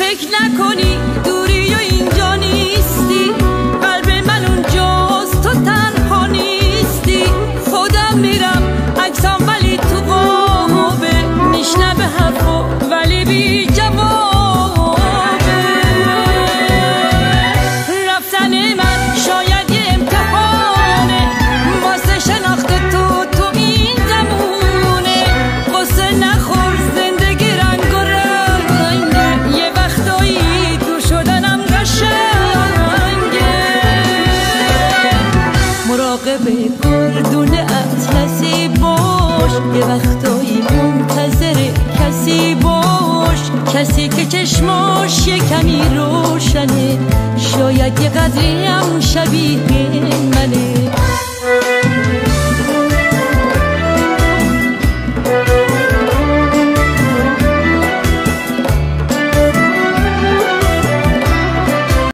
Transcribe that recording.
فکر نکنی دوری و اینجا نیستی، قلب من اونجاست تو تنها نیستی. خودم میرم عکسام ولی تو قابه، میشنوه حرفو ولی بی جوابه. رفتن من شاید یه امتحانه واسه شناخت تو این زمونه. قصه نخور زندگی رنگ و رنگه، یه وقتایی دور شدنم قشنگه. مراقب گردون اطلسی باش، یه وقتایی منتظر کسی باش، کسی که چشماش یه کمی روشنه، شاید یه قدری هم شبیه منه.